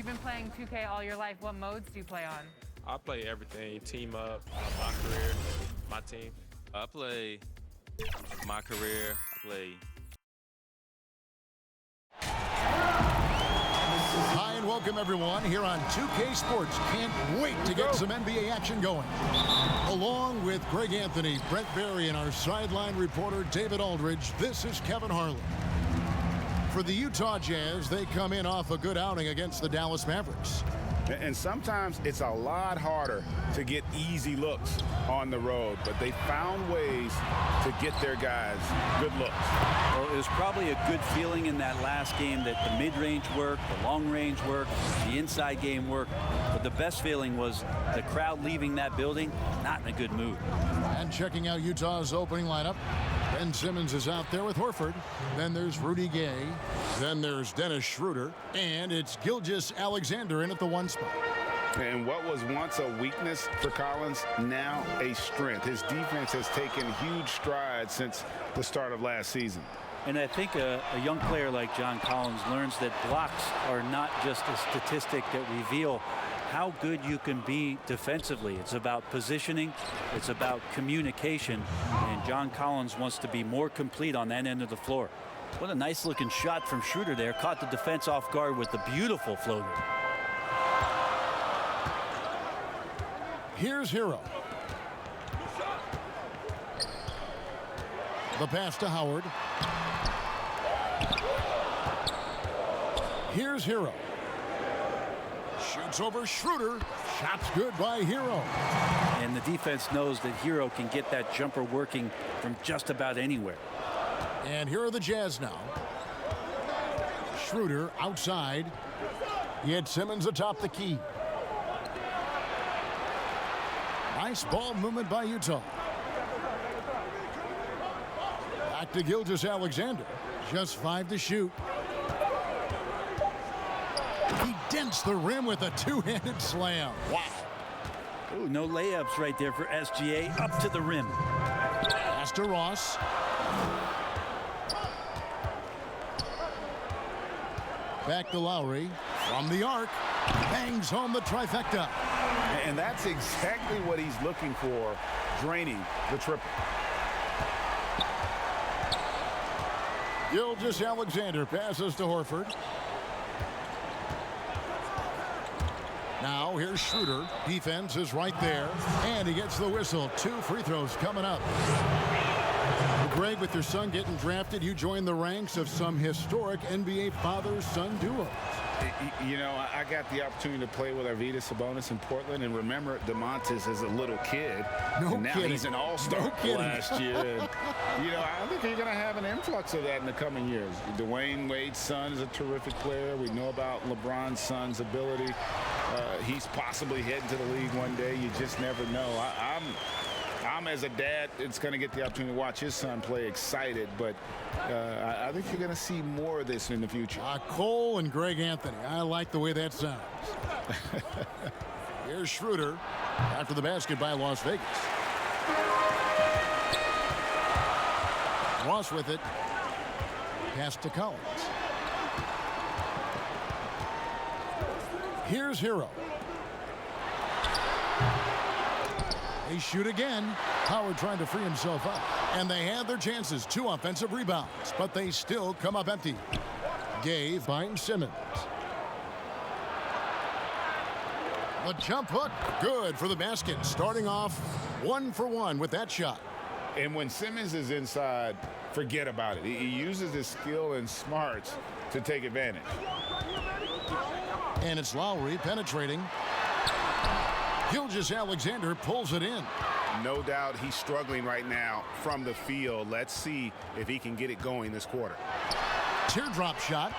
You've been playing 2K all your life. What modes do you play on? I play everything, team up, my career, my team. I play my career, I play. Hi and welcome everyone here on 2K Sports. Can't wait to get some NBA action going. Along with Greg Anthony, Brett Berry, and our sideline reporter David Aldridge, this is Kevin Harlan. For the Utah Jazz, they come in off a good outing against the Dallas Mavericks. And sometimes it's a lot harder to get easy looks on the road, but they found ways to get their guys good looks. Well, it was probably a good feeling in that last game that the mid-range worked, the long-range worked, the inside game worked. But the best feeling was the crowd leaving that building not in a good mood. And checking out Utah's opening lineup, Ben Simmons is out there with Horford. Then there's Rudy Gay. Then there's Dennis Schroeder. And it's Gilgeous-Alexander in at the 1 spot. And what was once a weakness for Collins, now a strength. His defense has taken huge strides since the start of last season. And I think a young player like John Collins learns that blocks are not just a statistic that reveal how good you can be defensively. It's about positioning. It's about communication. And John Collins wants to be more complete on that end of the floor. What a nice looking shot from Schroeder there. Caught the defense off guard with the beautiful floater. Here's Hero. The pass to Howard. Here's Hero. Shoots over Schroeder. Shot's good by Hero. And the defense knows that Hero can get that jumper working from just about anywhere. And here are the Jazz now. Schroeder outside. He had Simmons atop the key. Nice ball movement by Utah. Back to Gilgeous-Alexander. Just 5 to shoot. He dents the rim with a two-handed slam. Wow. Ooh, no layups right there for SGA. Up to the rim. Pass to Ross. Back to Lowry. From the arc. Bangs home the trifecta. And that's exactly what he's looking for, draining the triple. Gilgeous-Alexander passes to Horford. Now here's Schroeder. Defense is right there. And he gets the whistle. 2 free throws coming up. Greg, with your son getting drafted, you join the ranks of some historic NBA father-son duos. You know, I got the opportunity to play with Arvydas Sabonis in Portland, and remember DeMontis as a little kid. No and now kidding. He's an all-star No last year. And, you know, I think you're going to have an influx of that in the coming years. Dwayne Wade's son is a terrific player. We know about LeBron's son's ability. He's possibly heading to the league one day. You just never know. I'm as a dad, it's going to get the opportunity to watch his son play excited, but I think you're going to see more of this in the future. Cole and Greg Anthony. I like the way that sounds. Here's Schroeder after the basket by Las Vegas. Ross with it. Pass to Collins. Here's Hero. They shoot again. Howard trying to free himself up. And they had their chances. 2 offensive rebounds. But they still come up empty. Gay finds Simmons. The jump hook. Good for the basket. Starting off 1 for 1 with that shot. And when Simmons is inside, forget about it. He uses his skill and smarts to take advantage. And it's Lowry penetrating. Gilgeous-Alexander pulls it in. No doubt he's struggling right now from the field. Let's see if he can get it going this quarter. Teardrop shot.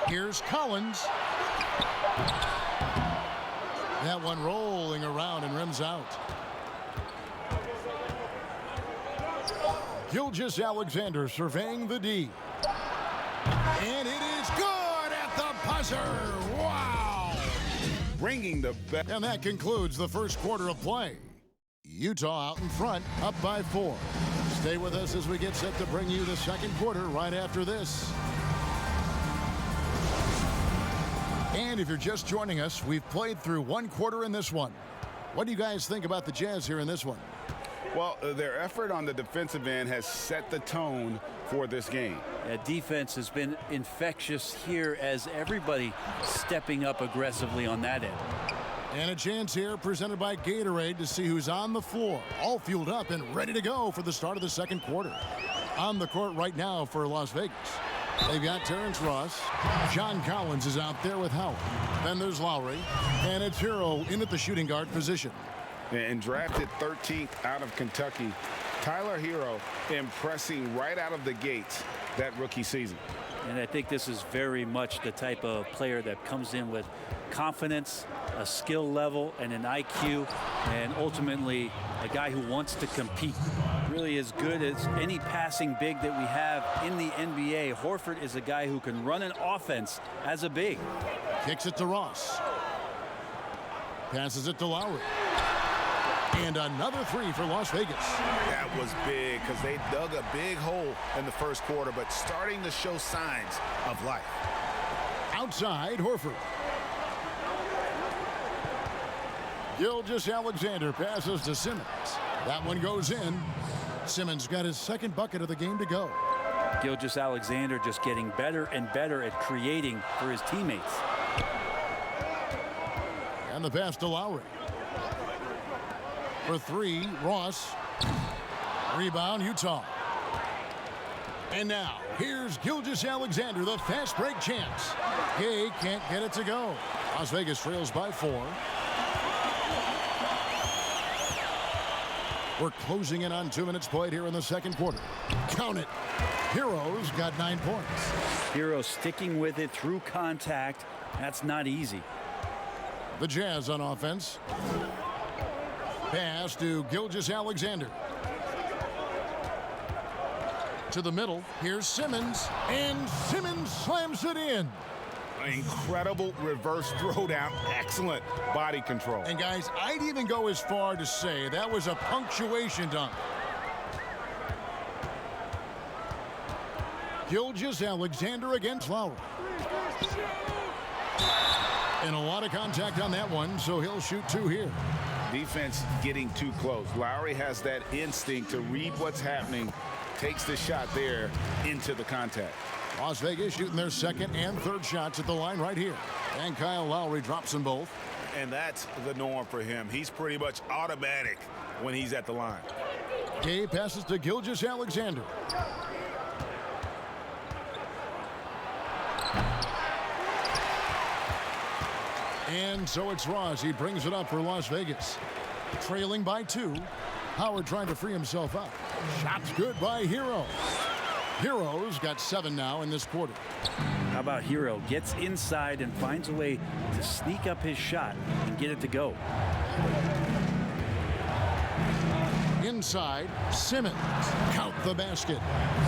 Here's Collins. That one rolling around and rims out. Gilgeous-Alexander surveying the D. And it is good at the buzzer. Wow. Bringing the best. And that concludes the first quarter of play. Utah out in front, up by 4. Stay with us as we get set to bring you the second quarter right after this. And And if you're just joining us, we've played through one quarter in this one. What do you guys think about the Jazz here in this one? Well, their effort on the defensive end has set the tone for this game. Defense has been infectious here as everybody stepping up aggressively on that end. And a chance here presented by Gatorade to see who's on the floor, all fueled up and ready to go for the start of the second quarter. On the court right now for Las Vegas, they've got Terrence Ross. John Collins is out there with Howard. Then there's Lowry. And it's Hero in at the shooting guard position. And drafted 13th out of Kentucky, Tyler Hero impressing right out of the gates that rookie season. And I think this is very much the type of player that comes in with confidence, a skill level, and an IQ, and ultimately a guy who wants to compete. Really as good as any passing big that we have in the NBA. Horford is a guy who can run an offense as a big. Kicks it to Ross. Passes it to Lowry. And another three for Las Vegas. That was big because they dug a big hole in the first quarter, but starting to show signs of life. Outside, Horford. Gilgeous-Alexander passes to Simmons. That one goes in. Simmons got his second bucket of the game to go. Gilgeous-Alexander just getting better and better at creating for his teammates. And the pass to Lowry. For three, Ross. Rebound, Utah. And now, here's Gilgeous-Alexander, the fast break chance. Gay can't get it to go. Las Vegas trails by 4. We're closing in on 2 minutes played here in the second quarter. Count it. Heroes got 9 points. Hero sticking with it through contact. That's not easy. The Jazz on offense. Pass to Gilgeous-Alexander. To the middle. Here's Simmons. And Simmons slams it in. Incredible reverse throwdown. Excellent body control. And guys, I'd even go as far to say that was a punctuation dunk. Gilgeous-Alexander against Lowry. And a lot of contact on that one, so he'll shoot 2 here. Defense getting too close. Lowry has that instinct to read what's happening, takes the shot there into the contact. Las Vegas shooting their second and third shots at the line right here. And Kyle Lowry drops them both. And that's the norm for him. He's pretty much automatic when he's at the line. Gay passes to Gilgeous-Alexander. And so it's Ross. He brings it up for Las Vegas. Trailing by 2. Howard trying to free himself up. Shots good by Hero. Hero's got 7 now in this quarter. How about Hero gets inside and finds a way to sneak up his shot and get it to go. Inside, Simmons. Count the basket.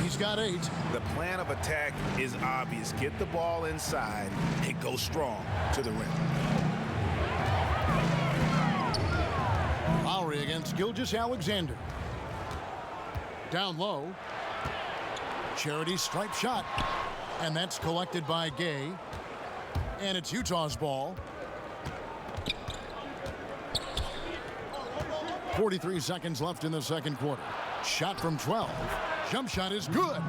He's got 8. The plan of attack is obvious. Get the ball inside and go strong to the rim. Lowry against Gilgeous-Alexander. Down low. Charity stripe shot. And that's collected by Gay. And it's Utah's ball. 43 seconds left in the second quarter. Shot from 12. Jump shot is good.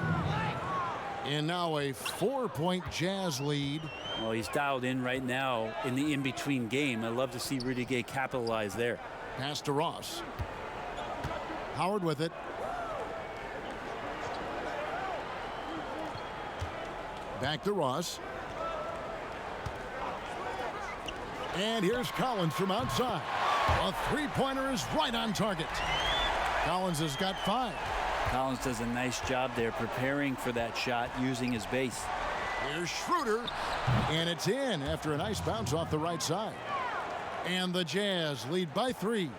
And now a 4-point Jazz lead. Well, he's dialed in right now in the in-between game. I love to see Rudy Gay capitalize there. Pass to Ross. Howard with it. Back to Ross. And here's Collins from outside. A three-pointer is right on target. Collins has got 5. Collins does a nice job there preparing for that shot using his base. Here's Schroeder. And it's in after a nice bounce off the right side. And the Jazz lead by 3.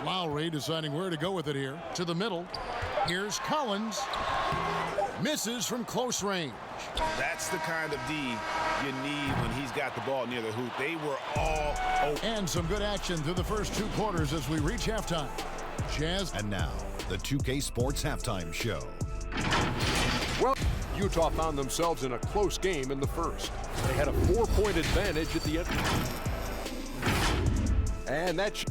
Lowry deciding where to go with it here. To the middle. Here's Collins. Misses from close range. That's the kind of D you need when he's got the ball near the hoop. They were all open. And some good action through the first 2 quarters as we reach halftime. Jazz. And now, the 2K Sports Halftime Show. Utah found themselves in a close game in the first. They had a 4-point advantage at the end. And that's...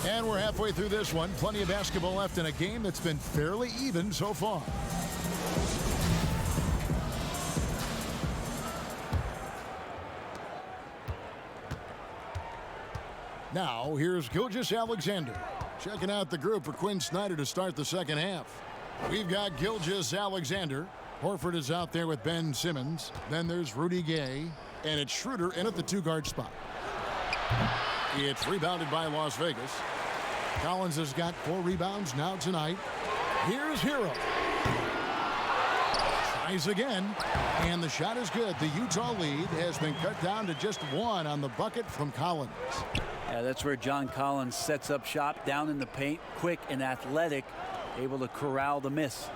And we're halfway through this one. Plenty of basketball left in a game that's been fairly even so far. Now, here's Gilgeous-Alexander. Checking out the group for Quinn Snyder to start the second half. We've got Gilgeous-Alexander. Horford is out there with Ben Simmons. Then there's Rudy Gay. And it's Schroeder in at the 2-guard spot. It's rebounded by Las Vegas. Collins has got 4 rebounds now tonight. Here's Hero. Tries again. And the shot is good. The Utah lead has been cut down to just 1 on the bucket from Collins. Yeah, that's where John Collins sets up shop down in the paint, quick and athletic, able to corral the miss.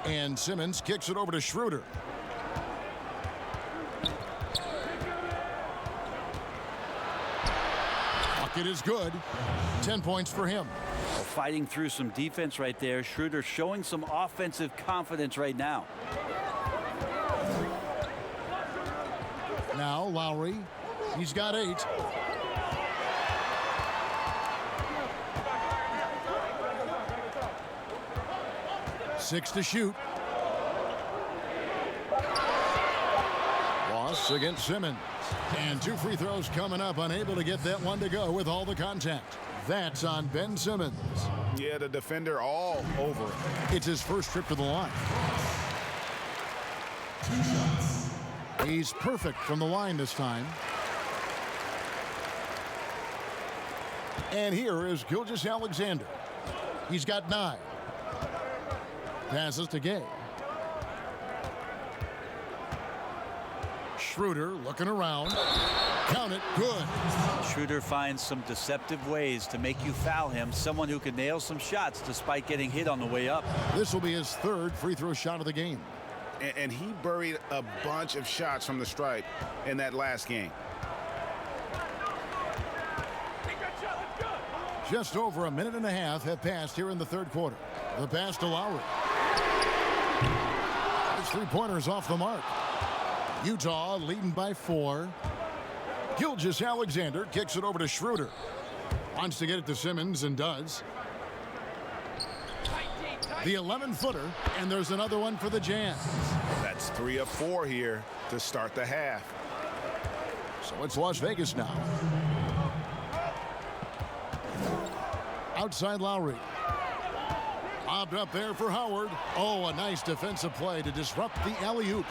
And Simmons kicks it over to Schroeder. Bucket is good. 10 points for him. Well, fighting through some defense right there. Schroeder showing some offensive confidence right now. Now Lowry. He's got 8. Six to shoot. Ross against Simmons. And 2 free throws coming up. Unable to get that one to go with all the contact. That's on Ben Simmons. Yeah, the defender all over it. It's his first trip to the line. He's perfect from the line this time. And here is Gilgeous-Alexander. He's got 9. Passes to Gay. Schroeder looking around. Count it. Good. Schroeder finds some deceptive ways to make you foul him. Someone who can nail some shots despite getting hit on the way up. This will be his 3rd free throw shot of the game. And he buried a bunch of shots from the stripe in that last game. Just over a minute and a half have passed here in the 3rd quarter. The pass to Lowry. His 3-pointers off the mark. Utah leading by 4. Gilgeous-Alexander kicks it over to Schroeder. Wants to get it to Simmons and does. The 11-footer, and there's another one for the Jazz. That's 3 of 4 here to start the half. So it's Las Vegas now. Outside Lowry. Lobbed up there for Howard. Oh, a nice defensive play to disrupt the alley-oop.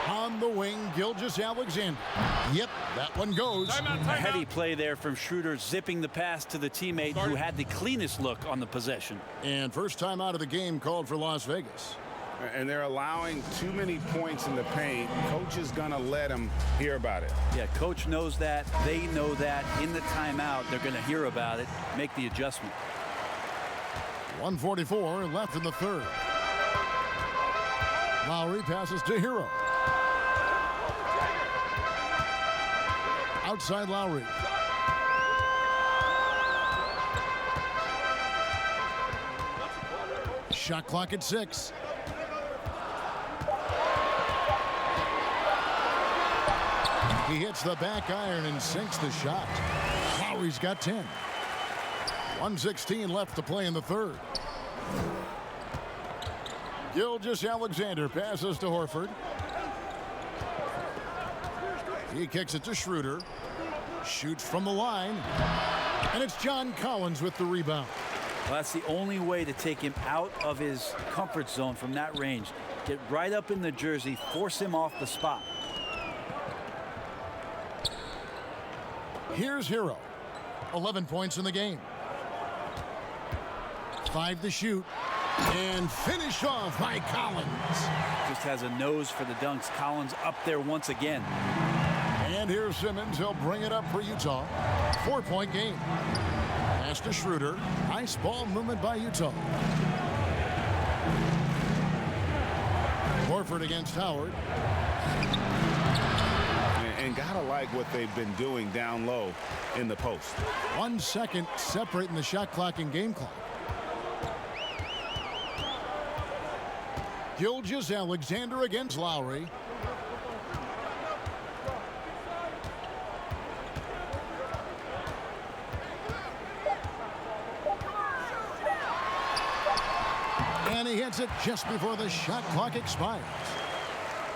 On the wing, Gilgeous-Alexander. Yep, that one goes. A heady play there from Schroeder, zipping the pass to the teammate who had the cleanest look on the possession. And first time out of the game called for Las Vegas. And they're allowing too many points in the paint. Coach is going to let them hear about it. Yeah, coach knows that. They know that. In the timeout, they're going to hear about it, make the adjustment. 1:44 left in the 3rd. Lowry passes to Hero. Outside Lowry. Shot clock at 6. He hits the back iron and sinks the shot. Lowry's got 10. 1:16 left to play in the 3rd. Gilgeous-Alexander passes to Horford. He kicks it to Schroeder. Shoots from the line. And it's John Collins with the rebound. Well, that's the only way to take him out of his comfort zone from that range. Get right up in the jersey, force him off the spot. Here's Hero. 11 points in the game. 5 to shoot. And finish off by Collins. Just has a nose for the dunks. Collins up there once again. And here's Simmons. He'll bring it up for Utah. 4-point game. Pass to Schroeder. Nice ball movement by Utah. Horford against Howard. and gotta like what they've been doing down low in the post. 1 second separating the shot clock and game clock. Gilgeous-Alexander against Lowry. And he hits it just before the shot clock expires.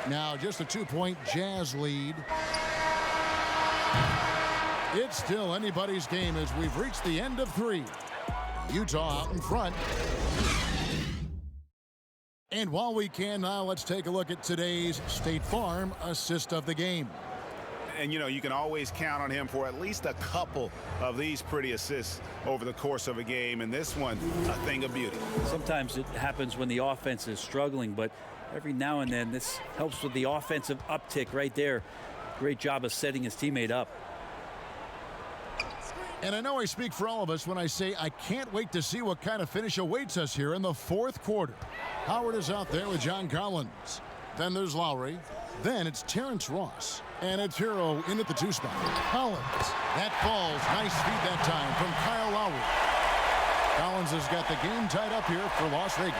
Now just a 2-point Jazz lead. It's still anybody's game as we've reached the end of 3. Utah out in front. And while we can now, let's take a look at today's State Farm assist of the game. And, you know, you can always count on him for at least a couple of these pretty assists over the course of a game. And this one, a thing of beauty. Sometimes it happens when the offense is struggling, but every now and then this helps with the offensive uptick right there. Great job of setting his teammate up. And I know I speak for all of us when I say I can't wait to see what kind of finish awaits us here in the 4th quarter. Howard is out there with John Collins. Then there's Lowry. Then it's Terrence Ross. And it's Hero in at the 2 spot. Collins. That falls. Nice feed that time from Kyle Lowry. Collins has got the game tied up here for Las Vegas.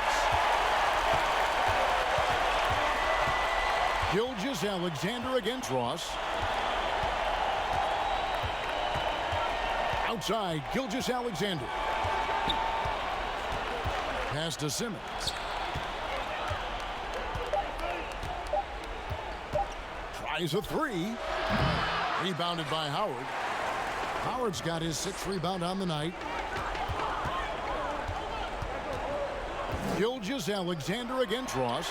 Gilgeous-Alexander against Ross. Outside, Gilgeous-Alexander. Pass to Simmons. Tries a 3. Rebounded by Howard. Howard's got his 6th rebound on the night. Gilgeous-Alexander against Ross.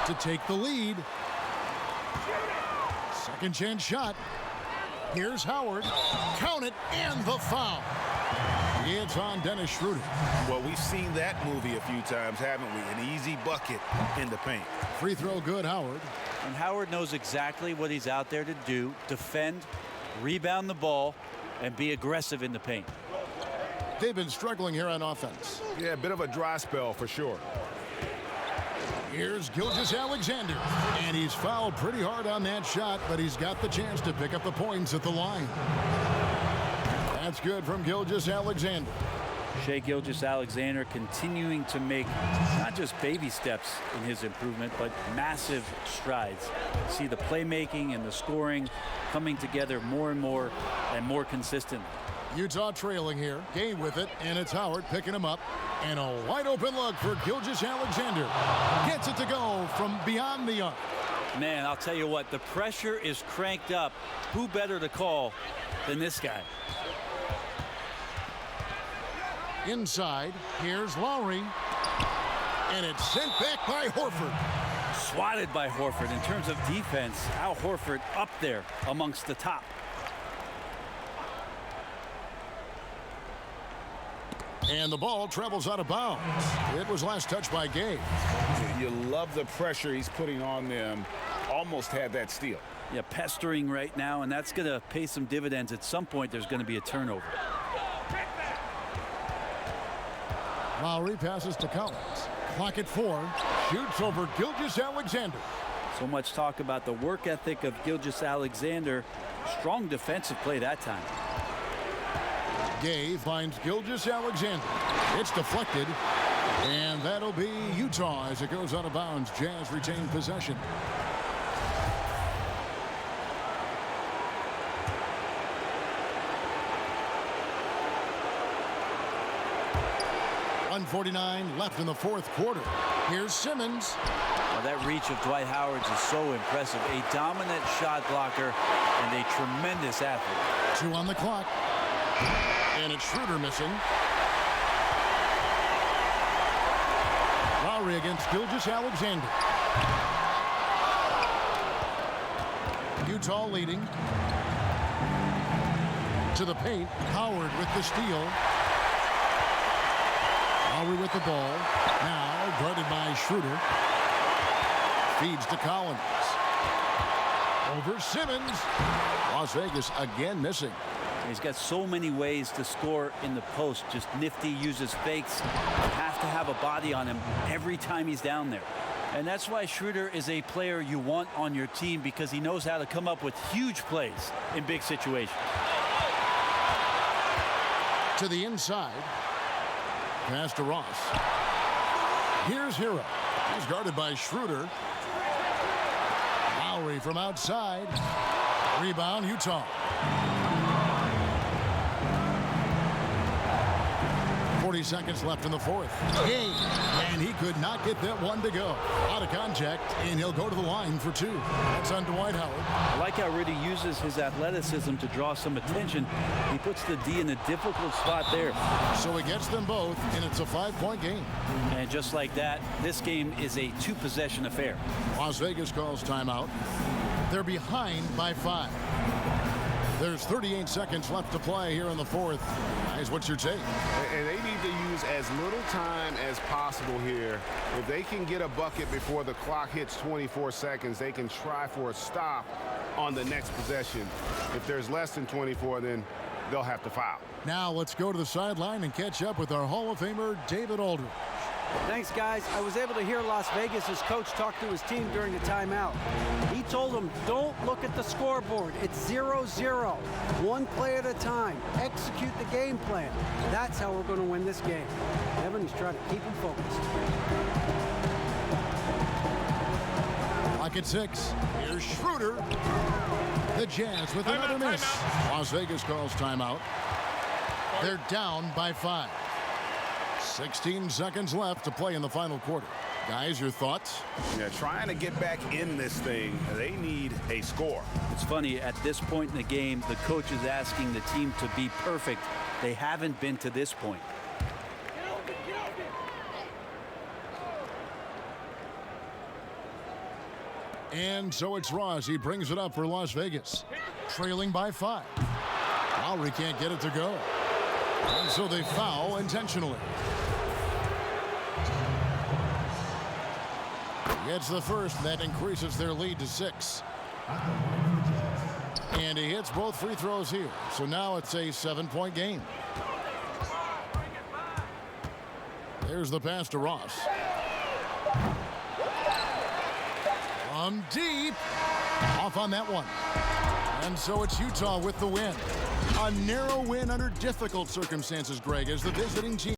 To take the lead. Second chance shot. Here's Howard. Count it, and the foul. It's on Dennis Schroeder. Well, we've seen that movie a few times, haven't we? An easy bucket in the paint. Free throw good, Howard. And Howard knows exactly what he's out there to do: defend, rebound the ball, and be aggressive in the paint. They've been struggling here on offense. Yeah, a bit of a dry spell for sure. Here's Gilgeous-Alexander, and he's fouled pretty hard on that shot, but he's got the chance to pick up the points at the line. That's good from Gilgeous-Alexander. Shai Gilgeous-Alexander continuing to make not just baby steps in his improvement, but massive strides. See the playmaking and the scoring coming together more and more consistently. Utah trailing here. Gay with it, and it's Howard picking him up. And a wide open look for Gilgeous-Alexander. Gets it to go from beyond the arc. Man, I'll tell you what, the pressure is cranked up. Who better to call than this guy? Inside, here's Lowry. And it's sent back by Horford. Swatted by Horford. In terms of defense, Al Horford up there amongst the top. And the ball travels out of bounds. It was last touched by Gay. You love the pressure he's putting on them. Almost had that steal. Yeah, pestering right now, and that's going to pay some dividends. At some point, there's going to be a turnover. Lowry passes to Collins. Clock at 4. Shoots over Gilgeous-Alexander. So much talk about the work ethic of Gilgeous-Alexander. Strong defensive play that time. Gay finds Gilgeous-Alexander. It's deflected. And that'll be Utah as it goes out of bounds. Jazz retain possession. .149 left in the 4th quarter. Here's Simmons. Well, that reach of Dwight Howard's is so impressive. A dominant shot blocker and a tremendous athlete. 2 on the clock. And it's Schroeder missing. Lowry against Gilgeous-Alexander. Utah leading. To the paint. Howard with the steal. Lowry with the ball. Now guarded by Schroeder. Feeds to Collins. Over Simmons. Las Vegas again missing. He's got so many ways to score in the post. Just nifty, uses fakes. You have to have a body on him every time he's down there. And that's why Schroeder is a player you want on your team, because he knows how to come up with huge plays in big situations. To the inside. Pass to Ross. Here's Hero. He's guarded by Schroeder. Lowry from outside. Rebound, Utah. 40 seconds left in the fourth. And he could not get that one to go. Out of contact, and he'll go to the line for two. That's on Dwight Howard. I like how Rudy uses his athleticism to draw some attention. He puts the D in a difficult spot there. So he gets them both, and it's a 5-point game. And just like that, this game is a two-possession affair. Las Vegas calls timeout. They're behind by 5. There's 38 seconds left to play here in the fourth. Guys, what's your take? And they need to use as little time as possible here. If they can get a bucket before the clock hits 24 seconds, they can try for a stop on the next possession. If there's less than 24, then they'll have to foul. Now let's go to the sideline and catch up with our Hall of Famer, David Aldridge. Thanks, guys. I was able to hear Las Vegas' coach talk to his team during the timeout. He told them, don't look at the scoreboard. It's 0-0. One play at a time. Execute the game plan. That's how we're going to win this game. Evan, he's trying to keep him focused. Clock at 6. Here's Schroeder. The Jazz with another miss. Las Vegas calls timeout. They're down by 5. 16 seconds left to play in the final quarter. Guys, your thoughts? Yeah, trying to get back in this thing, they need a score. It's funny, at this point in the game, the coach is asking the team to be perfect. They haven't been to this point. And so it's Ross. He brings it up for Las Vegas. Trailing by 5. Lowry can't get it to go. And so they foul intentionally. Gets the first. That increases their lead to 6. And he hits both free throws here. So now it's a 7-point game. There's the pass to Ross. From deep. Off on that one. And so it's Utah with the win. A narrow win under difficult circumstances, Greg, as the visiting team.